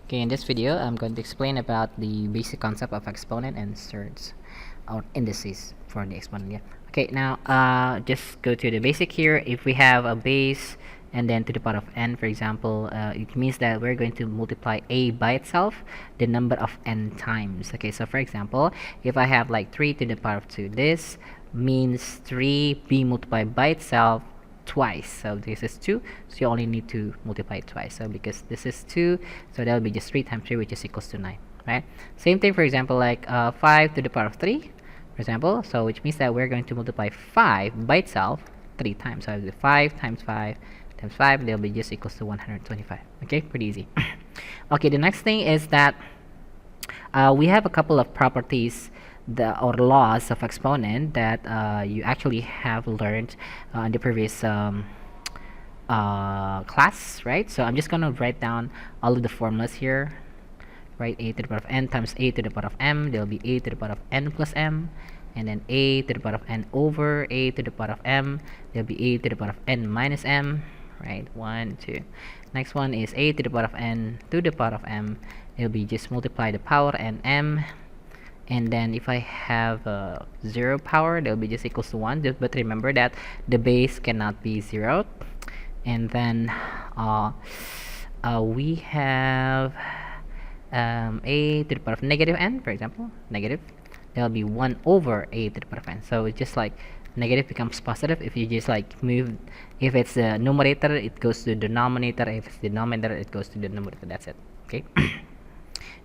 Okay, in this video, I'm going to explain about the basic concept of exponent and surds, or indices for the exponent. Yeah. Okay, now just go to the basic here. If we have a base and then to the power of n, for example, it means that we're going to multiply a by itself the number of n times. Okay, so for example, if I have like 3 to the power of 2, this means 3 being multiplied by itself twice. So this is 2, so you only need to multiply it twice. So because this is 2, so that will be just 3 times 3, which is equals to 9, right? Same thing, for example, like 5 to the power of 3, for example, so which means that we're going to multiply 5 by itself 3 times. So 5 times 5 times 5, they'll be just equals to 125. Okay, pretty easy. Okay, the next thing is that we have a couple of properties or laws of exponent that you actually have learned in the previous class, right? So I'm just gonna write down all of the formulas here, right? A to the power of n times a to the power of m, there'll be a to the power of n plus m, and then a to the power of n over a to the power of m, there'll be a to the power of n minus m, right? 1, 2. Next one is a to the power of n to the power of m, it'll be just multiply the power and m, and then if I have 0 power, they'll be just equals to 1. But remember that the base cannot be 0. And then we have a to the power of negative n, for example, negative, there'll be 1 over a to the power of n. So it's just like negative becomes positive if you just like move. If it's the numerator, it goes to the denominator. If it's the denominator, it goes to the numerator. That's it. Okay.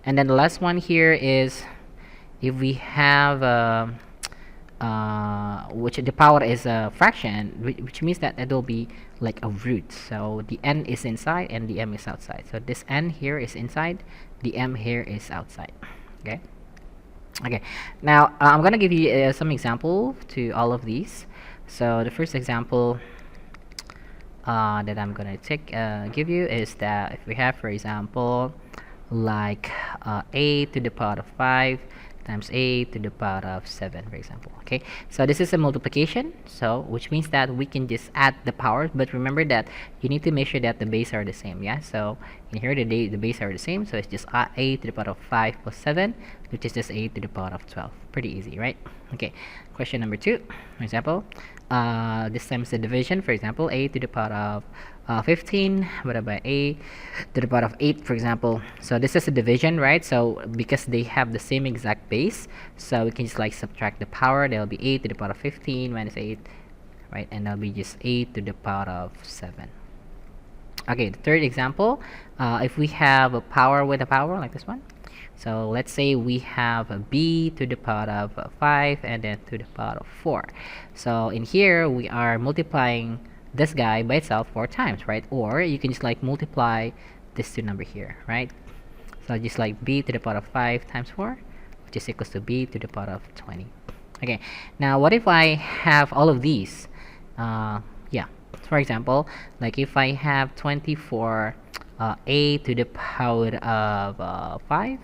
And then the last one here is if we have which the power is a fraction, which means that it will be like a root. So the n is inside and the m is outside. So this n here is inside, the m here is outside. Okay. Okay. Now I'm gonna give you some example to all of these. So the first example that I'm gonna give you is that if we have, for example, like a to the power of 5 times a to the power of 7, for example. Okay, so this is a multiplication, so which means that we can just add the powers, but remember that you need to make sure that the base are the same. Yeah, so in here the base are the same, so it's just a to the power of 5 plus 7, which is just a to the power of 12. Pretty easy, right? Okay, question number 2, for example, this time is the division. For example, a to the power of 15 divided by a to the power of 8, for example. So this is a division, right? So because they have the same exact base, so we can just like subtract the power. There'll be a to the power of 15 minus 8, right? And that'll be just a to the power of 7. Okay, the third example, if we have a power with a power like this one, so let's say we have a b to the power of 5 and then to the power of 4. So in here we are multiplying this guy by itself 4 times, right? Or you can just like multiply this two number here, right? So just like b to the power of 5 times 4, which is equals to b to the power of 20. Okay, now what if I have all of these? Yeah, for example, like if I have 24 a to the power of 5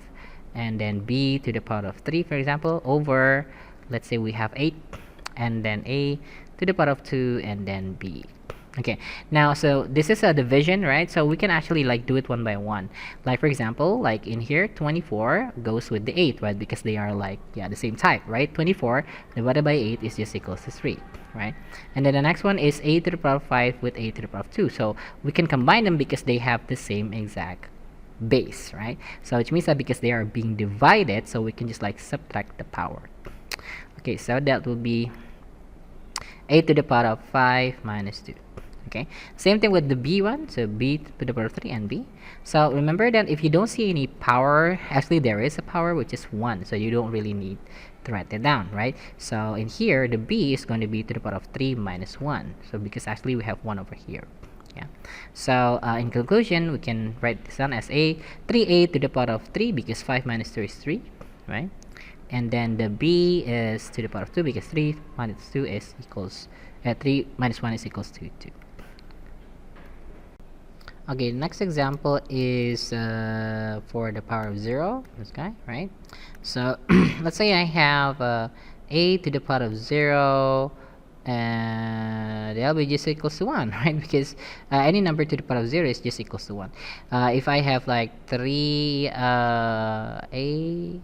and then b to the power of 3, for example, over, let's say we have 8 and then a to the power of 2 and then b. Okay, now so this is a division, right? So we can actually like do it one by one. Like for example, like in here 24 goes with the 8, right? Because they are like, yeah, the same type, right? 24 divided by 8 is just equals to 3, right? And then the next one is a to the power of 5 with a to the power of 2. So we can combine them because they have the same exact base, right? So which means that because they are being divided, so we can just like subtract the power. Okay, so that will be a to the power of 5 minus 2. Okay, same thing with the b one, so b to the power of 3 and b. So remember that if you don't see any power, actually there is a power, which is 1, so you don't really need to write it down, right? So in here the b is going to be to the power of 3 minus 1, so because actually we have 1 over here. Yeah, so in conclusion we can write this down as 3a to the power of 3 because 5 minus 2 is 3, right? And then the b is to the power of 2 because 3 minus 2 is equals 3 minus 1 is equals to 2. Okay, next example is for the power of 0, this guy, right? So let's say I have a to the power of 0 and they'll be just equals to 1, right? Because any number to the power of 0 is just equals to 1. If I have like 3 a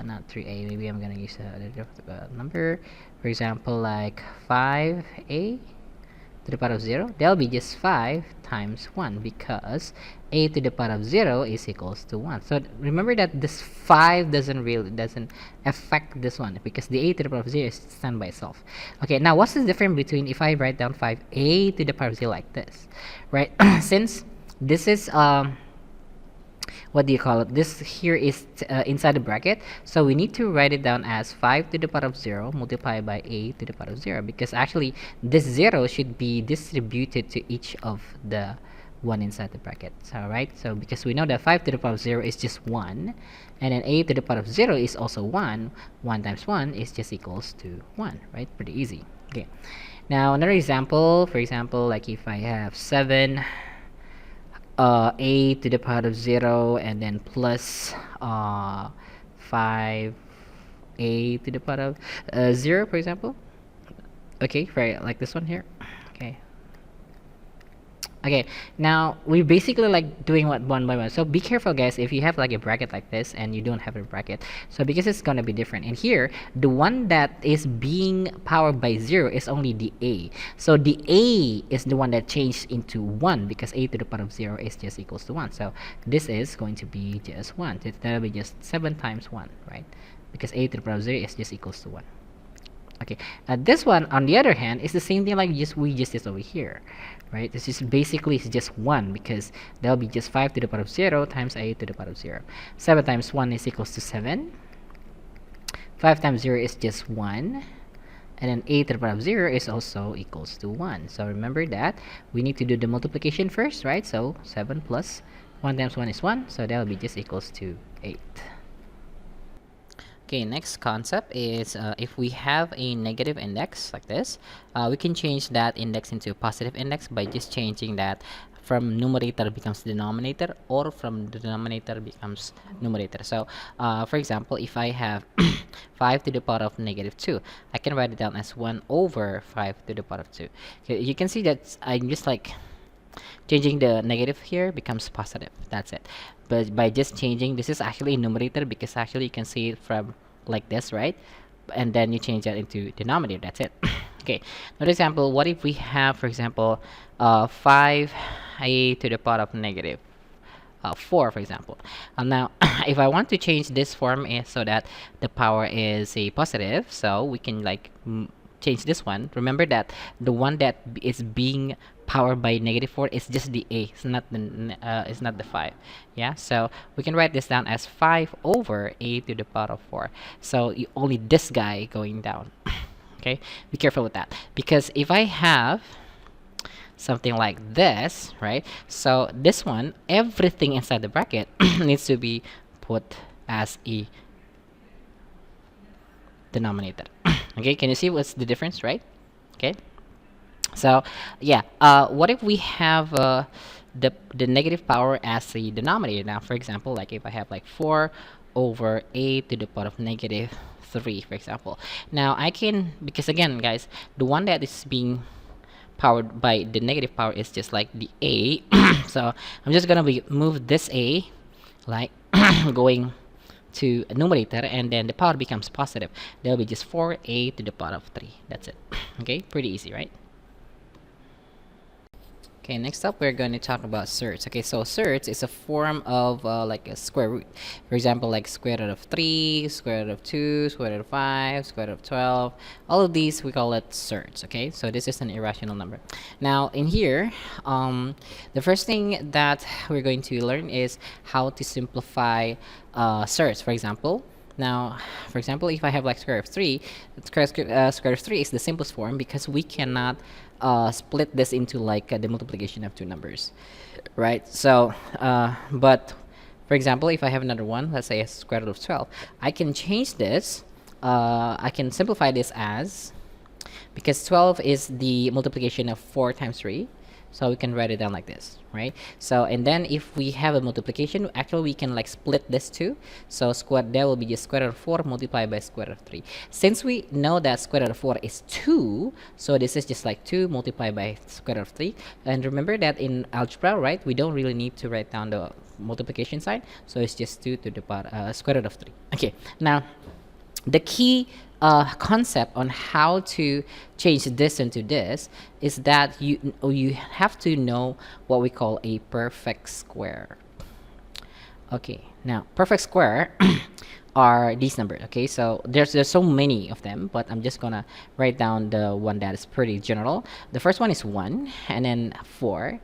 not 3a, maybe I'm gonna use a different number, for example like 5a to the power of 0, that'll be just 5 times 1, because a to the power of 0 is equals to 1. So remember that this 5 doesn't affect this one, because the a to the power of 0 is stand by itself. Okay, now what's the difference between if I write down 5a to the power of 0 like this, right? Since this is what do you call it, this here is inside the bracket, so we need to write it down as 5 to the power of 0 multiplied by a to the power of 0, because actually this 0 should be distributed to each of the one inside the bracket. So right, so because we know that 5 to the power of 0 is just 1, and then a to the power of 0 is also 1. 1 times 1 is just equals to 1, right? Pretty easy. Okay, now another example, for example, like if I have 7 a to the power of 0 and then plus 5 a to the power of 0, for example. Okay, right, like this one here. Okay, now we basically like doing what one by one. So be careful, guys, if you have like a bracket like this and you don't have a bracket. So because it's gonna be different. And here, the one that is being powered by 0 is only the a. So the a is the one that changed into 1, because a to the power of 0 is just equals to 1. So this is going to be just 1. That'll be just 7 times 1, right? Because a to the power of 0 is just equals to 1. Okay, this one on the other hand is the same thing like we just did over here, right? This is basically it's just 1, because that'll be just 5 to the power of 0 times a to the power of 0. 7 times 1 is equals to 7. 5 times 0 is just 1, and then a to the power of 0 is also equals to 1. So remember that we need to do the multiplication first, right? So 7 plus 1 times 1 is 1, so that'll be just equals to 8. Okay, next concept is if we have a negative index like this, we can change that index into a positive index by just changing that from numerator becomes denominator, or from denominator becomes numerator. So for example, if I have 5 to the power of negative 2, I can write it down as 1 over 5 to the power of 2. Okay, you can see that I'm just like changing the negative here becomes positive. That's it. But by just changing, this is actually a numerator, because actually you can see it from like this, right? And then you change that into denominator. That's it. Okay, another example, what if we have, for example, 5a to the power of negative 4, for example. Now if I want to change this form so that the power is a positive, so we can like change this one. Remember that the one that is being powered by negative 4 is just the a, it's not the 5. Yeah, so we can write this down as 5 over a to the power of 4. So only this guy going down. Okay, be careful with that, because if I have something like this, right? So this one, everything inside the bracket needs to be put as a denominator. Okay, can you see what's the difference, right? Okay, so yeah, what if we have the negative power as the denominator? Now for example, like if I have like 4 over a to the power of negative 3, for example. Now I can, because again guys, the one that is being powered by the negative power is just like the a. So I'm just gonna move this a like going to a numerator, and then the power becomes positive. There'll be just 4a to the power of 3. That's it. Okay, pretty easy, right? Okay, next up we're going to talk about surds. Okay, so surds is a form of like a square root. For example, like square root of 3, square root of 2, square root of 5, square root of 12. All of these we call it surds. Okay, so this is an irrational number. Now in here, the first thing that we're going to learn is how to simplify surds. For example, now, for example, if I have like square root of 3, square root of 3 is the simplest form, because we cannot split this into like the multiplication of two numbers, right? So, but for example, if I have another one, let's say a square root of 12, I can change this. I can simplify this as, because 12 is the multiplication of 4 times 3. So we can write it down like this, right? So and then if we have a multiplication, actually we can like split this too. So there will be just square root of 4 multiplied by square root of 3. Since we know that square root of 4 is 2, so this is just like 2 multiplied by square root of 3. And remember that in algebra, right, we don't really need to write down the multiplication sign, so it's just 2 to the power square root of 3. Okay, now the key concept on how to change this into this is that you have to know what we call a perfect square. Okay, now perfect square are these numbers. Okay, so there's so many of them, but I'm just gonna write down the one that is pretty general. The first one is 1, and then 4,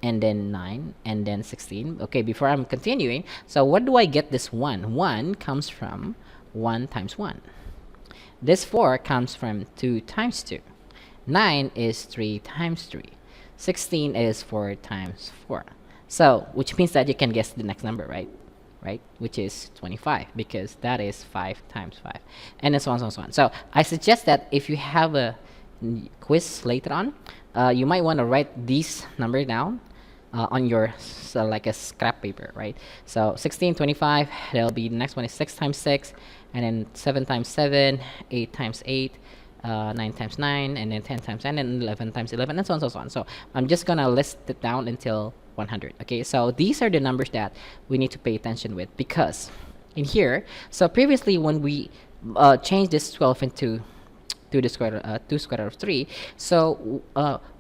and then 9, and then 16. Okay, before I'm continuing, so what do I get this 1? 1 comes from 1 times 1. This 4 comes from 2 times 2. 9 is 3 times 3. 16 is 4 times 4. So, which means that you can guess the next number, right? Right? Which is 25, because that is 5 times 5. And so on, so on, so on. So, I suggest that if you have a quiz later on, you might want to write these numbers down on your like a scrap paper, right? So 16, 25, there'll be the next one is 6 times 6, and then 7 times 7, 8 times 8, 9 times 9, and then 10 times 10, and 11 times 11, and so on, so on. So I'm just gonna list it down until 100. Okay, so these are the numbers that we need to pay attention with, because in here, so previously when we changed this 12 into 2 square root of 3. So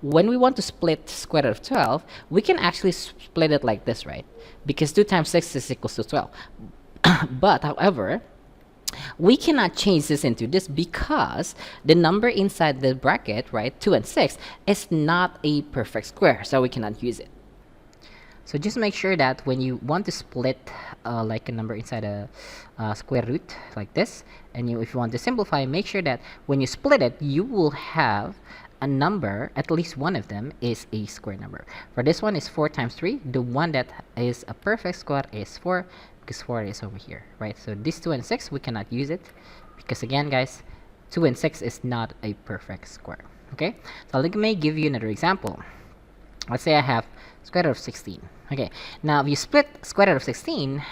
when we want to split square root of 12, we can actually split it like this, right? Because 2 times 6 is equals to 12. But however, we cannot change this into this because the number inside the bracket, right, 2 and 6, is not a perfect square, so we cannot use it. So just make sure that when you want to split like a number inside a square root like this, and if you want to simplify, make sure that when you split it, you will have a number, at least one of them is a square number. For this one is 4 times 3. The one that is a perfect square is 4, because 4 is over here, right? So this 2 and 6, we cannot use it, because again, guys, 2 and 6 is not a perfect square. Okay, so let me give you another example. Let's say I have square root of 16. Okay, now if you split square root of 16,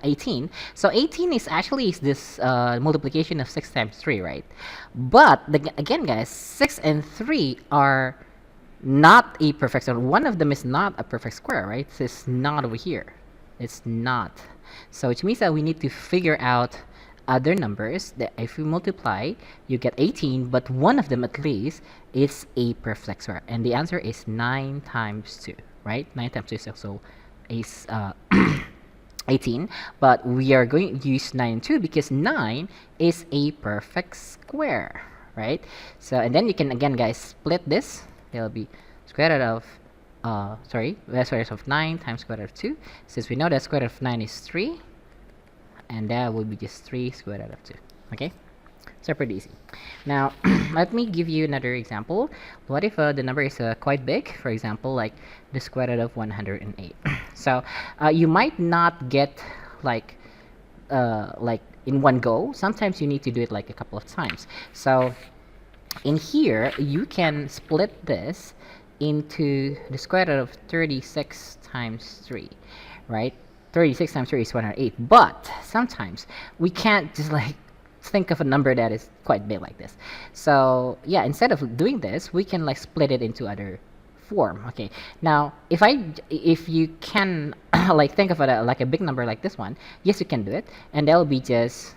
18. So 18 is actually this multiplication of 6 times 3, right? But again, guys, 6 and 3 are not a perfect square. One of them is not a perfect square, right? So it's not over here. It's not. So which means that we need to figure out other numbers that if you multiply, you get 18, but one of them at least is a perfect square. And the answer is 9 times 2, right? 9 times 2 is also is 18, but we are going to use 9 and 2 because 9 is a perfect square, right? So, and then you can, again, guys, split this. There'll be square root of square root of 9 times square root of 2. Since we know that square root of 9 is 3, and that will be just 3 square root of 2. Okay, so pretty easy. Now let me give you another example. What if the number is quite big, for example, like the square root of 108? So you might not get like in one go. Sometimes you need to do it like a couple of times. So in here you can split this into the square root of 36 times 3, right? 36 times 3 is 108, but sometimes we can't just like think of a number that is quite big like this. So yeah, instead of doing this, we can like split it into other form. Okay, now if you can like think of it like a big number like this one, yes, you can do it, and that will be just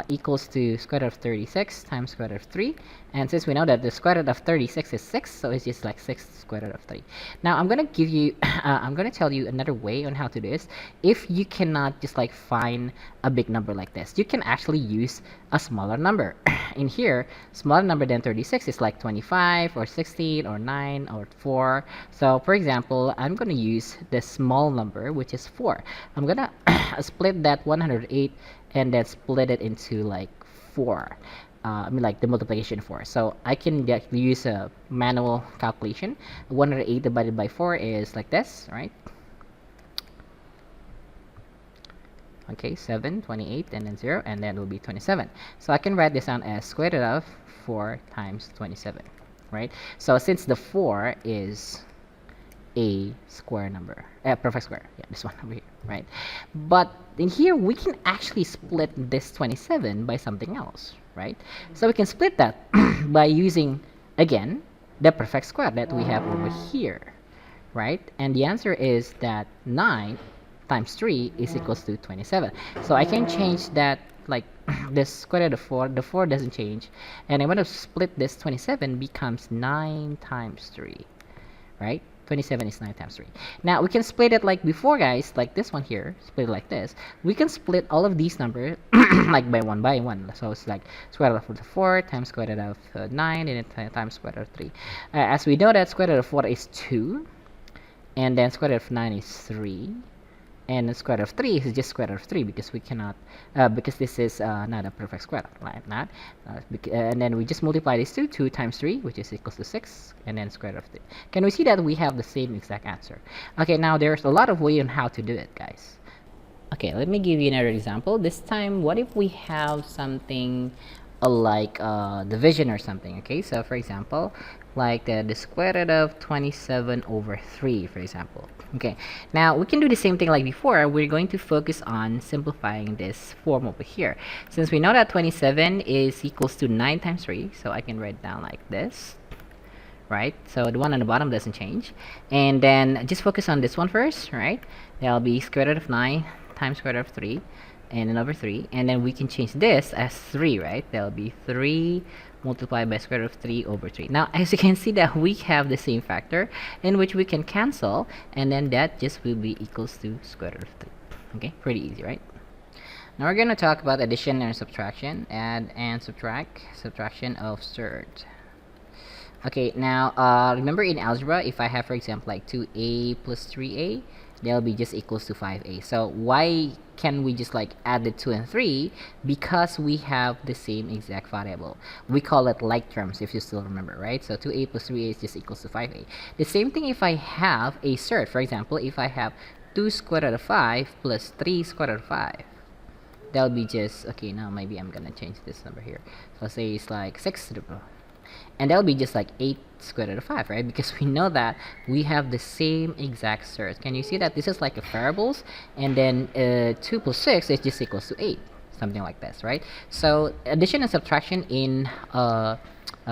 equals to square root of 36 times square root of 3. And since we know that the square root of 36 is 6, so it's just like 6 square root of 3. Now I'm gonna give you I'm gonna tell you another way on how to do this. If you cannot just like find a big number like this, you can actually use a smaller number. In here, smaller number than 36 is like 25 or 16 or 9 or 4. So for example, I'm gonna use the small number, which is 4. I'm gonna split that 108 and then split it into like 4. I mean like the multiplication 4. So I can use a manual calculation. 108 divided by 4 is like this, right? Okay, 7, 28, and then 0, and then it will be 27. So I can write this down as square root of 4 times 27. right? So since the 4 is a square number, a perfect square, yeah, this one over here, right? But in here we can actually split this 27 by something else, right? So we can split that by using, again, the perfect square that we have over here, right? And the answer is that 9 times 3 is equals to 27. So I can change that, like, this square root of 4, the 4 doesn't change, and I'm going to split this 27 becomes 9 times 3, right? 27 is 9 times 3. Now we can split it like before, guys, like this one here, split it like this. We can split all of these numbers like by one. So it's like square root of 4 times square root of 9 and then times square root of 3. As we know that square root of 4 is 2, and then square root of 9 is 3, and the square root of 3 is just square root of 3 because we cannot, because this is not a perfect square, right? And then we just multiply these two, 2 times 3, which is equals to 6, and then square root of 3. Can we see that we have the same exact answer? Okay, now there's a lot of way on how to do it, guys. Okay, let me give you another example. This time, what if we have something like division or something? Okay, so for example, like the square root of 27 over 3, for example. Okay, now we can do the same thing like before. We're going to focus on simplifying this form over here. Since we know that 27 is equals to 9 times 3, so I can write down like this, right? So the one on the bottom doesn't change. And then just focus on this one first, right? That'll be square root of 9 times square root of 3, and then over 3. And then we can change this as 3, right? That'll be 3 multiplied by square root of 3 over 3. Now, as you can see that we have the same factor in which we can cancel, and then that just will be equals to square root of 3. Okay, pretty easy, right? Now we're going to talk about addition and subtraction. Add and subtraction of surds. Okay, now remember in algebra, if I have, for example, like 2a plus 3a, that'll be just equals to 5a. So why can we just like add the 2 and 3? Because we have the same exact variable. We call it like terms, if you still remember, right? So 2a plus 3a is just equals to 5a. The same thing if I have a surd. For example, if I have 2 square root of 5 plus 3 square root of 5, that'll be just, okay, now maybe I'm gonna change this number here. So say it's like 6, and that'll be just like 8 square root of 5, right? Because we know that we have the same exact surds. Can you see that this is like a variables, and then 2 plus 6 is just equals to 8, something like this, right? So addition and subtraction in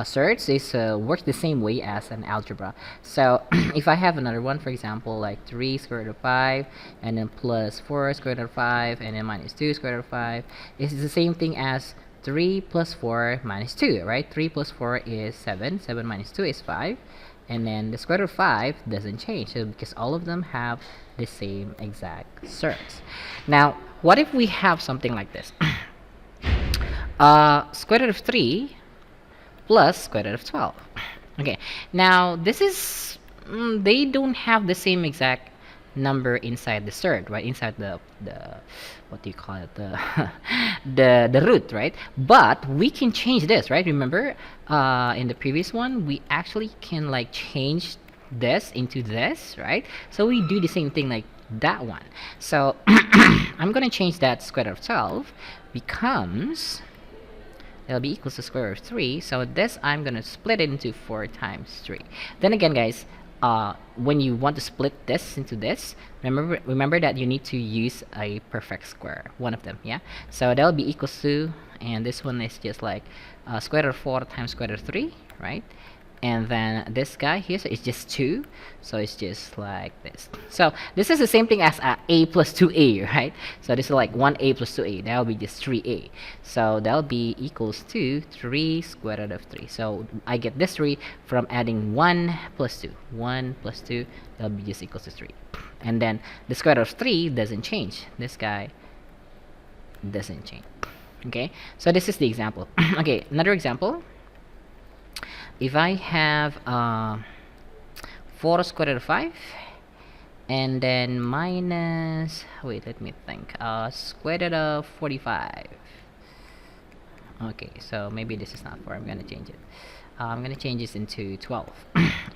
surds is works the same way as an algebra. So if I have another one, for example, like 3 square root of 5, and then plus 4 square root of 5, and then minus 2 square root of 5, it's the same thing as 3 plus 4 minus 2, right? 3 plus 4 is 7, 7 minus 2 is 5, and then the square root of 5 doesn't change, so because all of them have the same exact surds. Now, what if we have something like this? Square root of 3 plus square root of 12. Okay, now this is, they don't have the same exact number inside the surd, right? Inside the what do you call it, the the root, right? But we can change this, right? Remember in the previous one we actually can like change this into this, right? So we do the same thing like that one. So I'm gonna change that square root of 12 becomes, it'll be equals to square root of 3. So this I'm gonna split it into 4 times 3. Then again, guys, when you want to split this into this, remember that you need to use a perfect square, one of them, yeah? So that'll be equals to, and this one is just like square root of 4 times square root of 3, right? And then this guy here, so it's just 2, so it's just like this. So this is the same thing as a plus 2a, right? So this is like 1a plus 2a, that'll be just 3a. So that'll be equals to 3 square root of 3. So I get this 3 from adding 1 plus 2. 1 plus 2, that'll be just equals to 3. And then the square root of 3 doesn't change. This guy doesn't change. Okay, so this is the example. Okay, another example. If I have 4 square root of 5, and then minus, wait, let me think, square root of 45. Okay, so maybe this is not 4, I'm gonna change it. I'm gonna change this into 12.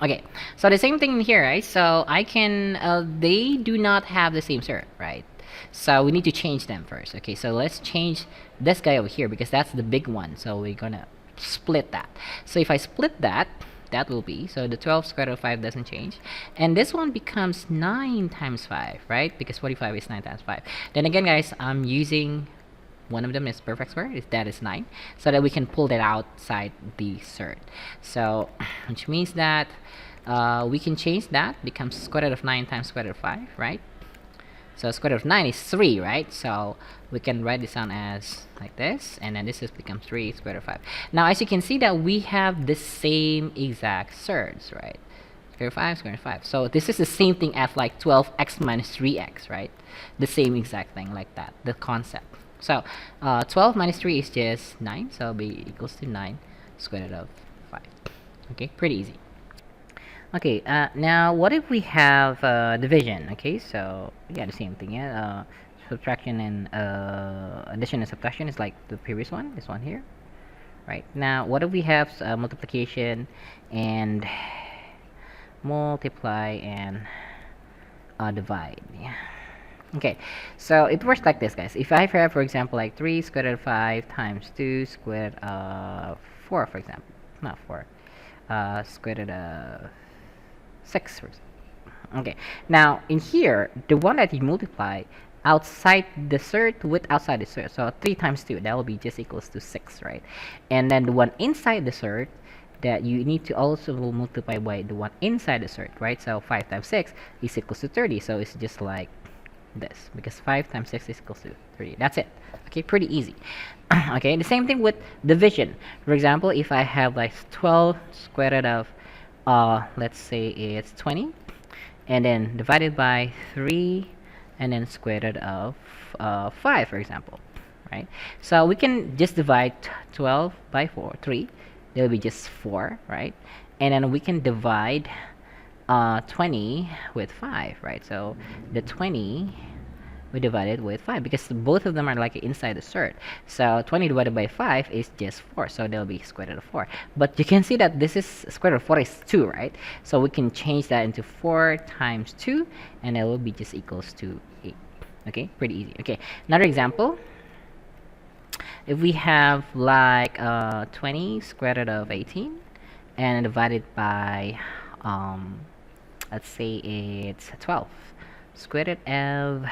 Okay, so the same thing here, right? So I can, they do not have the same surd, right? So we need to change them first. Okay, so let's change this guy over here because that's the big one. So we're gonna split that. So if I split that, that will be, so the 12 square root of 5 doesn't change, and this one becomes 9 times 5, right? Because 45 is 9 times 5. Then again, guys, I'm using one of them is perfect square, that is 9, so that we can pull that outside the surd. So which means that we can change that, becomes square root of 9 times square root of 5, right? So square root of 9 is 3, right? So we can write this down as like this, and then this just becomes 3 square root of 5. Now as you can see that we have the same exact surds, right? Square root of 5, square root of 5. So this is the same thing as like 12x minus 3x, right? The same exact thing like that, the concept. So 12 minus 3 is just 9, so b equals to 9 square root of 5. Okay, pretty easy. Okay, now what if we have division? Okay, so yeah, the same thing. Yeah, subtraction and addition and subtraction is like the previous one. This one here, right? Now, what if we have multiplication and multiply and divide? Yeah. Okay, so it works like this, guys. If I have, for example, like 3 square root of 5 times 2 square root of 4, for example, not 4, square root of 6, for example. Okay, now in here, the one that you multiply outside the surd with outside the surd, so 3 times 2, that will be just equals to 6, right? And then the one inside the surd, that you need to also multiply by the one inside the surd, right? So 5 times 6 is equals to 30, so it's just like this, because 5 times 6 is equals to 30. That's it. Okay, pretty easy. Okay, the same thing with division. For example, if I have like 12 square root of let's say it's 20, and then divided by 3, and then square root of 5, for example, right? So we can just divide 12 by 3, that will be just 4, right? And then we can divide 20 with 5, right? So the 20 we divided with 5, because both of them are like inside the surd. So 20 divided by 5 is just 4, so there'll be square root of 4. But you can see that this is square root of 4 is 2, right? So we can change that into 4 times 2, and it will be just equals to 8. Okay, pretty easy. Okay, another example. If we have like 20 square root of 18 and divided by let's say it's 12 square root of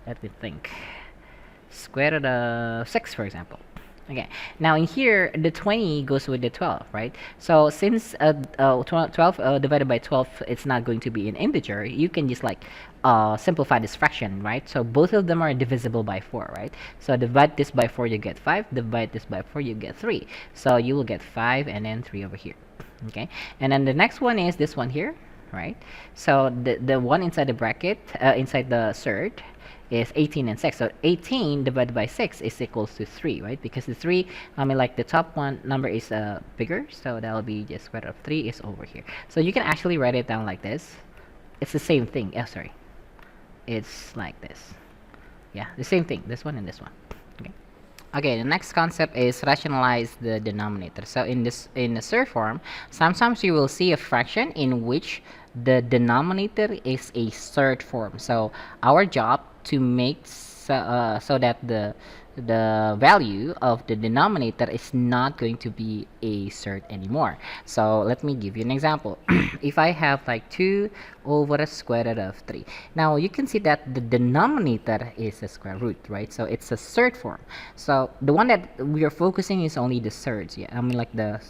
let me think, square root of 6, for example. Okay, now in here the 20 goes with the 12, right? So since 12 divided by 12, it's not going to be an integer, you can just like simplify this fraction, right? So both of them are divisible by 4, right? So divide this by 4, you get 5. Divide this by 4, you get 3. So you will get 5 and then 3 over here. Okay, and then the next one is this one here, right? So the one inside the bracket, inside the surd, is 18 and 6. So 18 divided by 6 is equals to 3, right? Because the 3, I mean, like the top one number is bigger, so that'll be just square root of 3 is over here. So you can actually write it down like this. It's the same thing. Oh, sorry. It's like this. Yeah, the same thing. This one and this one. Okay. Okay, the next concept is rationalize the denominator. So in the surd form, sometimes you will see a fraction in which the denominator is a surd form. So our job to make so that the value of the denominator is not going to be a surd anymore. So let me give you an example. If I have like 2 over a square root of 3, now you can see that the denominator is a square root, right? So it's a surd form. So the one that we are focusing is only the surds. Yeah, I mean like the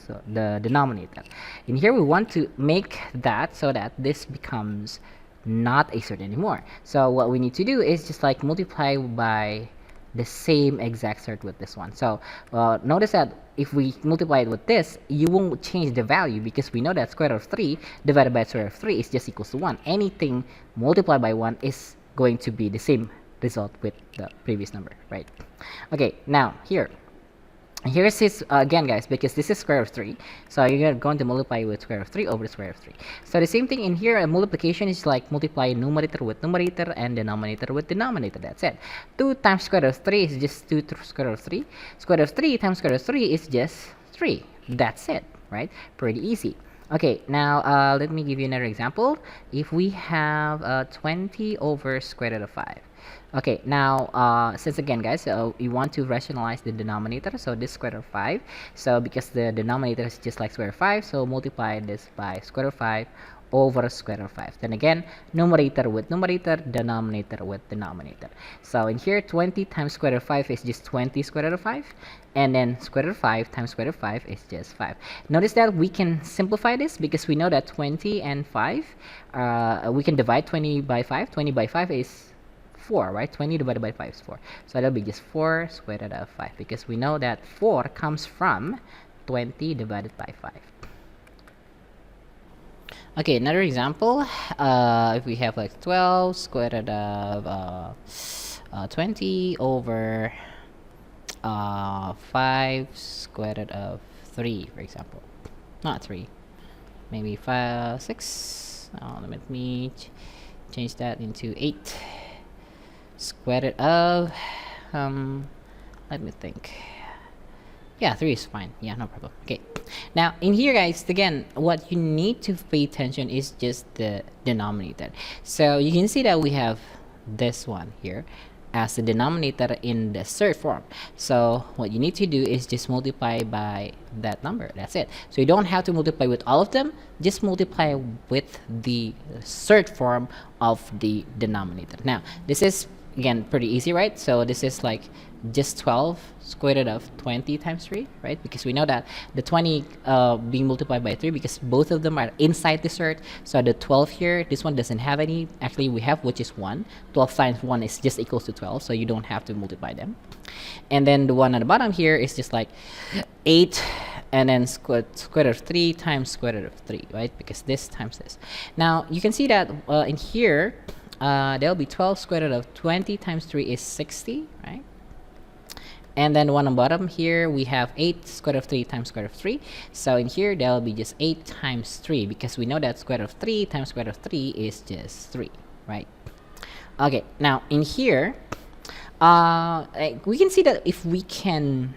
denominator. In here we want to make that so that this becomes not a surd anymore. So what we need to do is just like multiply by the same exact surd with this one. So notice that if we multiply it with this, you won't change the value, because we know that square root of 3 divided by square root of 3 is just equals to 1. Anything multiplied by 1 is going to be the same result with the previous number, right? Okay, now here's this again, guys, because this is square root of 3, so you're going to multiply with square root of 3 over the square root of 3. So the same thing in here, multiplication is like multiply numerator with numerator and denominator with denominator. That's it. 2 times square root of 3 is just 2 square root of 3. Square root of 3 times square root of 3 is just 3. That's it, right? Pretty easy. Okay, now let me give you another example. If we have 20 over square root of 5. Okay, now since again guys, so you want to rationalize the denominator, so this square root of 5. So because the denominator is just like square root of 5, so multiply this by square root of 5 over square root of 5. Then again, numerator with numerator, denominator with denominator. So in here, 20 times square root of 5 is just 20 square root of 5. And then square root of 5 times square root of 5 is just 5. Notice that we can simplify this because we know that 20 and 5, we can divide 20 by 5. 20 by 5 is 4, right? 20 divided by 5 is 4. So that'll be just 4 square root of 5 because we know that 4 comes from 20 divided by 5. Okay, another example. If we have like 12 square root of 20 over 5 square root of 3, for example. Not 3, maybe 5, 6. Let me change that into 8 square root of let me think. Yeah, 3 is fine. Yeah, no problem. Okay, now in here guys, again, what you need to pay attention is just the denominator. So you can see that we have this one here as the denominator in the third form. So what you need to do is just multiply by that number. That's it. So you don't have to multiply with all of them, just multiply with the third form of the denominator. Now this is again pretty easy, right? So this is like just 12 square root of 20 times 3, right? Because we know that the 20 being multiplied by 3 because both of them are inside the cert. So the 12 here, this one doesn't have any. Actually, we have, which is 1. 12 times 1 is just equals to 12, so you don't have to multiply them. And then the one on the bottom here is just like 8 and then square root of 3 times square root of 3, right? Because this times this. Now, you can see that in here, there'll be 12 square root of 20 times 3 is 60, right? And then one on bottom here, we have 8 square root of 3 times square root of 3. So in here, there'll be just 8 times 3 because we know that square root of 3 times square root of 3 is just 3, right? Okay, now in here, we can see that if we can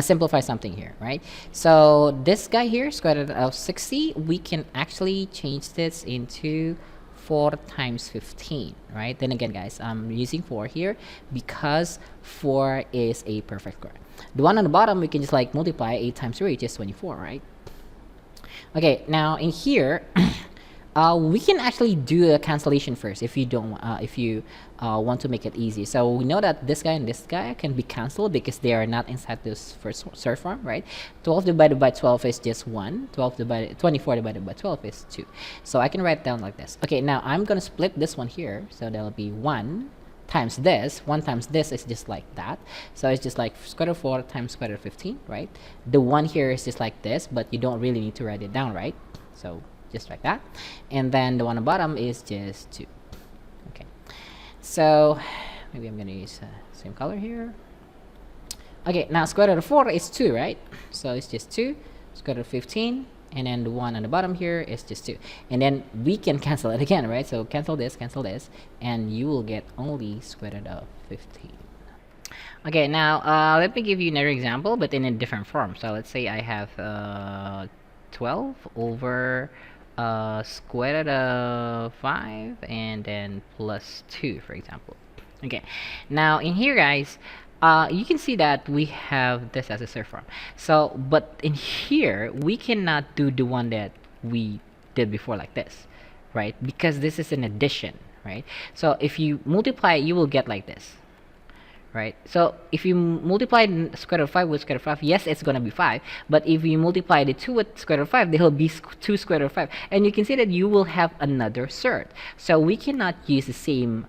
simplify something here, right? So this guy here, square root of 60, we can actually change this into 4 times 15, right? Then again guys, I'm using 4 here because 4 is a perfect square. The one on the bottom, we can just like multiply 8 times 3, which is 24, right? Okay, now in here, we can actually do a cancellation first if you don't want to make it easy. So we know that this guy and this guy can be cancelled because they are not inside this first third form, right? 12 divided by 12 is just 1. 24 divided by 12 is 2. So I can write it down like this. Okay, now I'm gonna split this one here, so that'll be 1 times this. 1 times this is just like that. So it's just like square root of 4 times square root of 15, right? The 1 here is just like this, but you don't really need to write it down, right? So just like that. And then the one on the bottom is just 2. Okay, so maybe I'm gonna use same color here. Okay, now square root of 4 is 2, right? So it's just 2 square root of 15, and then the one on the bottom here is just 2. And then we can cancel it again, right? So cancel this, and you will get only square root of 15. Okay, now let me give you another example, but in a different form. So let's say I have 12 over square root of 5 and then plus 2, for example. Okay, now in here guys, you can see that we have this as a third form. So but in here we cannot do the one that we did before like this, right? Because this is an addition, right? So if you multiply, you will get like this, right? So if you multiply square root of 5 with square root of 5, yes, it's gonna be 5. But if you multiply the 2 with square root of 5, they'll be 2 square root of 5. And you can see that you will have another surd. So we cannot use the same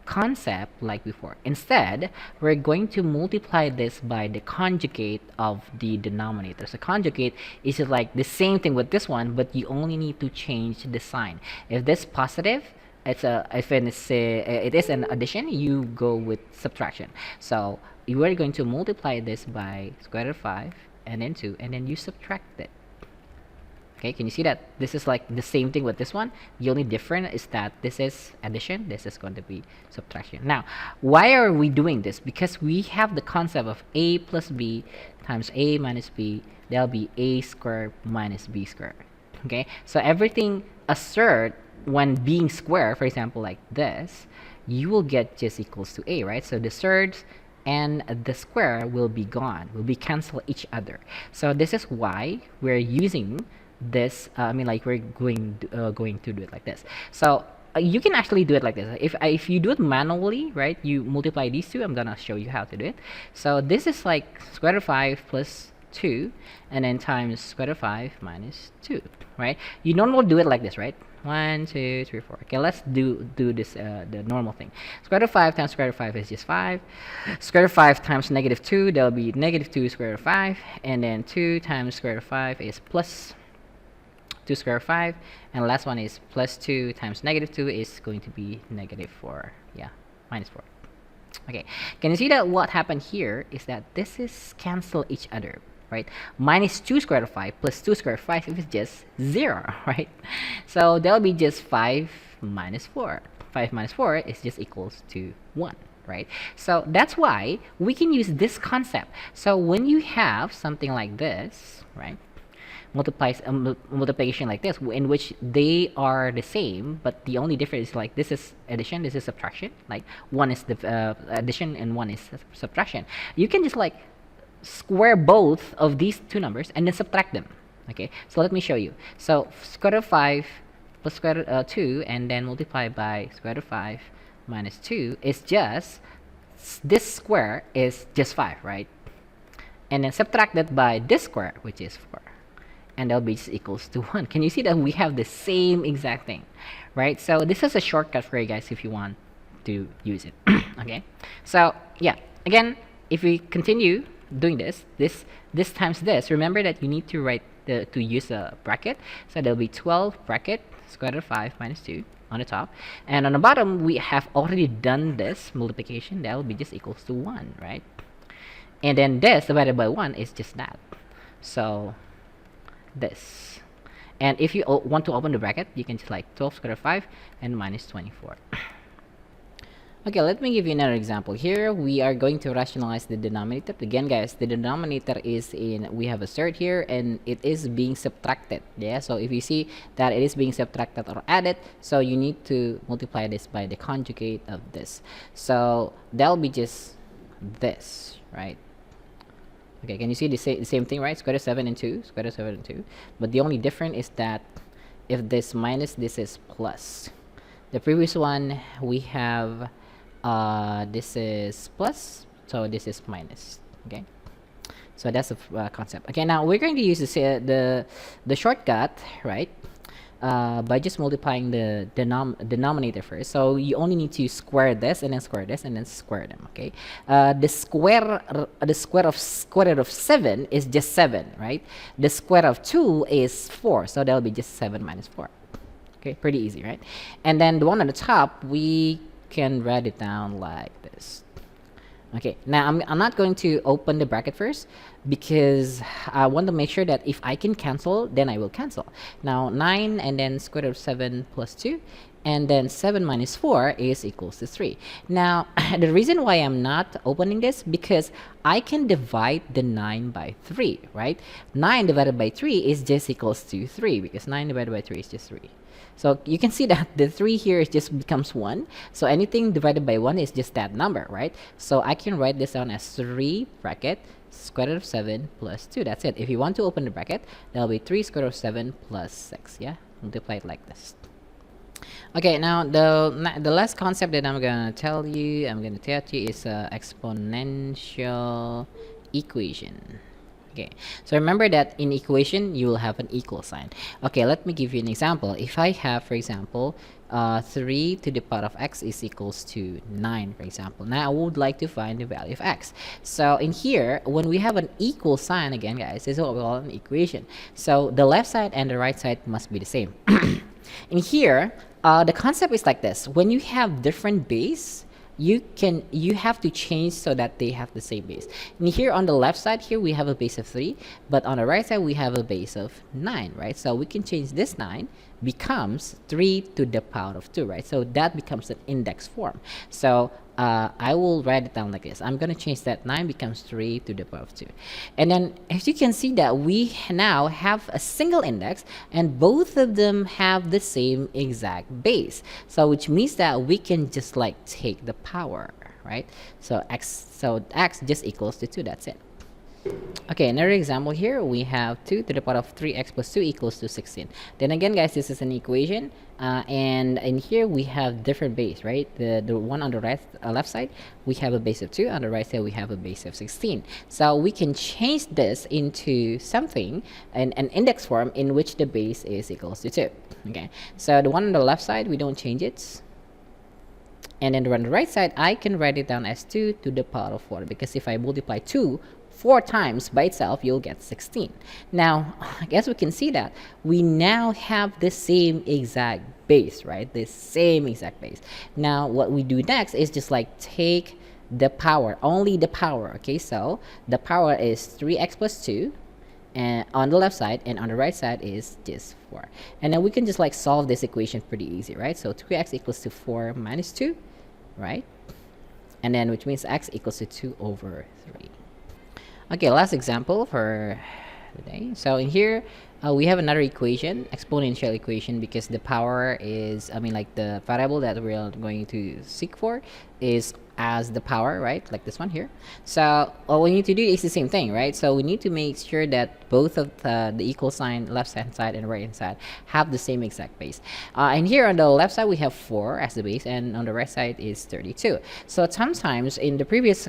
concept like before. Instead, we're going to multiply this by the conjugate of the denominator. So conjugate is like the same thing with this one, but you only need to change the sign. If this positive, if it is an addition, you go with subtraction. So you are going to multiply this by square root of 5 and then 2, and then you subtract it. Okay, can you see that this is like the same thing with this one? The only difference is that this is addition, this is going to be subtraction. Now, why are we doing this? Because we have the concept of a plus b times a minus b. That'll be a squared minus b squared. Okay, so everything assert when being square, for example, like this, you will get just equals to a, right? So the surds and the square will be gone, will be cancel each other. So this is why we're using this. Like we're going to do it like this. So you can actually do it like this. If you do it manually, right? You multiply these two. I'm gonna show you how to do it. So this is like square root of 5 plus 2, and then times square root of 5 minus 2, right? You normally do it like this, right? 1, 2, 3, 4. Okay, let's do this the normal thing. Square root of 5 times square root of 5 is just 5. Square root of 5 times negative 2, that'll be negative 2 square root of 5, and then 2 times square root of 5 is plus 2 square root of 5, and the last one is plus 2 times negative 2 is going to be negative 4. Yeah, minus 4. Okay, can you see that what happened here is that this is cancel each other, right? Minus 2 square root of 5 plus 2 square root of 5 is just 0, right? So that'll be just 5 minus 4. 5 minus 4 is just equals to 1, right? So that's why we can use this concept. So when you have something like this, right? Multiplication like this, in which they are the same, but the only difference is like this is addition, this is subtraction. Like one is the addition and one is subtraction. You can just like square both of these two numbers and then subtract them. Okay, so let me show you. So square root of 5 plus square root of 2 and then multiply by square root of 5 minus 2 is just, this square is just 5, right? And then subtract that by this square, which is 4. And that'll be just equals to 1. Can you see that we have the same exact thing, right? So this is a shortcut for you guys if you want to use it. Okay, so yeah, again, if we continue doing this times this, remember that you need to write to use a bracket. So there'll be 12 bracket square root of 5 minus 2 on the top, and on the bottom we have already done this multiplication. That will be just equals to 1, right? And then this divided by 1 is just that. So this, and if you want to open the bracket, you can just like 12 square root of 5 and minus 24. Okay, let me give you another example. Here we are going to rationalize the denominator. Again guys, the denominator is we have a surd here and it is being subtracted. Yeah, so if you see that it is being subtracted or added, so you need to multiply this by the conjugate of this. So that'll be just this, right? Okay, can you see the same thing, right? Square root of 7 and 2, square root of 7 and 2. But the only difference is that if this minus, this is plus. The previous one, we have this is plus, so this is minus. Okay, so that's the concept. Okay, now we're going to use the shortcut, right? By just multiplying the denominator first. So you only need to square this and then square this and then square them. Okay, the square of square root of 7 is just 7, right? The square of 2 is 4, so that'll be just 7 minus 4. Okay, pretty easy, right? And then the one on the top, we can write it down like this. Okay, now I'm not going to open the bracket first because I want to make sure that if I can cancel, then I will cancel. Now 9 and then square root of 7 plus 2, and then 7 minus 4 is equals to 3. Now the reason why I'm not opening this, because I can divide the 9 by 3, right? 9 divided by 3 is just equals to 3 because 9 divided by 3 is just 3. So you can see that the 3 here just becomes 1. So anything divided by 1 is just that number, right? So I can write this down as 3 bracket square root of 7 plus 2. That's it. If you want to open the bracket, that'll be 3 square root of 7 plus 6. Yeah, multiply it like this. Okay, now the last concept that I'm gonna tell you is exponential equation. Okay, so remember that in equation you will have an equal sign. Okay, let me give you an example. If I have, for example, 3 to the power of x is equals to 9, for example. Now I would like to find the value of x. So in here, when we have an equal sign, again guys, this is what we call an equation. So the left side and the right side must be the same. In here, the concept is like this. When you have different base, you have to change so that they have the same base. And here on the left side here we have a base of 3, but on the right side we have a base of 9, right? So we can change this 9 becomes 3 to the power of 2, right? So that becomes an index form. So I will write it down like this. I'm gonna change that 9 becomes 3 to the power of 2. And then as you can see that we now have a single index and both of them have the same exact base. So which means that we can just like take the power, right? So x just equals to 2, that's it. Okay, another example here, we have 2 to the power of 3x plus 2 equals to 16. Then again, guys, this is an equation, and in here we have different base, right? The one on the left side, we have a base of 2, on the right side we have a base of 16. So we can change this into something, an index form in which the base is equals to 2. Okay, so the one on the left side, we don't change it. And then on the right side, I can write it down as 2 to the power of 4, because if I multiply 2 4 times by itself, you'll get 16. Now, I guess we can see that we now have the same exact base, right? The same exact base. Now, what we do next is just like take the power, only the power, okay? So, the power is 3x plus 2, and on the left side, and on the right side is just 4. And then we can just like solve this equation pretty easy, right? So 3x equals to 4 minus 2, right? And then which means x equals to 2 over 3. Okay, last example for today. So in here, we have another equation, exponential equation, because the power is, I mean, like the variable that we're going to seek for is as the power, right? Like this one here. So all we need to do is the same thing, right? So we need to make sure that both of the equal sign, left hand side and right hand side, have the same exact base. And here on the left side we have 4 as the base, and on the right side is 32. So sometimes in the previous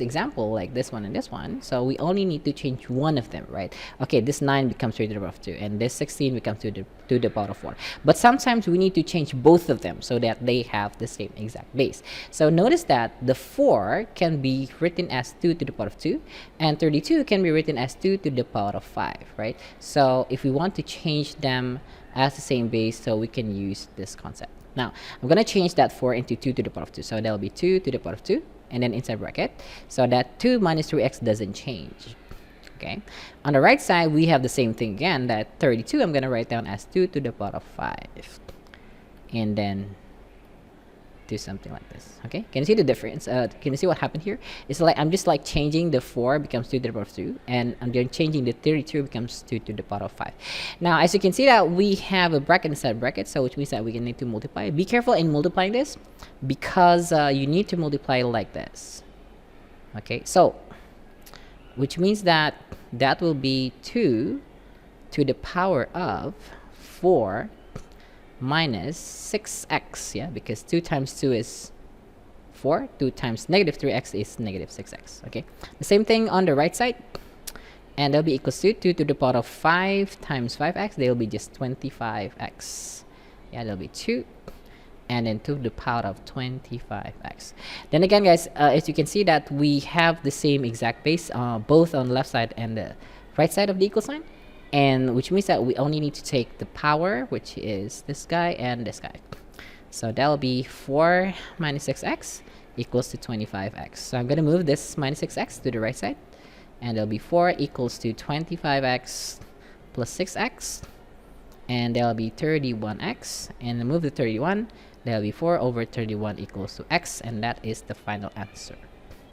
example, like this one and this one, so we only need to change one of them, right? Okay, this 9 becomes 3 to the power of 2, and this 16 becomes to the power of 4. But sometimes we need to change both of them so that they have the same exact base. So notice that the 4 can be written as 2 to the power of 2, and 32 can be written as 2 to the power of 5, right? So if we want to change them as the same base, so we can use this concept. Now, I'm going to change that 4 into 2 to the power of 2. So that'll be 2 to the power of 2, and then inside bracket. So that 2 minus 3x doesn't change. Okay. On the right side, we have the same thing again, that 32 I'm going to write down as 2 to the power of 5. And then do something like this. Okay, can you see the difference? Can you see what happened here? It's like I'm just like changing the 4 becomes 2 to the power of 2, and I'm then changing the 32 becomes 2 to the power of 5. Now, as you can see that we have a bracket inside bracket, so which means that we can need to multiply. Be careful in multiplying this, because you need to multiply like this. Okay, so which means that that will be 2 to the power of 4 minus 6x, yeah, because 2 times 2 is 4, 2 times negative 3x is negative 6x, okay? The same thing on the right side, and that'll be equals to 2 to the power of 5 times 5x, they'll be just 25x. Yeah, that'll be 2, and then 2 to the power of 25x. Then again, guys, as you can see that we have the same exact base, both on the left side and the right side of the equal sign. And which means that we only need to take the power, which is this guy and this guy. So that'll be 4 minus 6x equals to 25x. So I'm going to move this minus 6x to the right side. And that'll be 4 equals to 25x plus 6x. And that'll be 31x. And move the 31. That'll be 4 over 31 equals to x. And that is the final answer.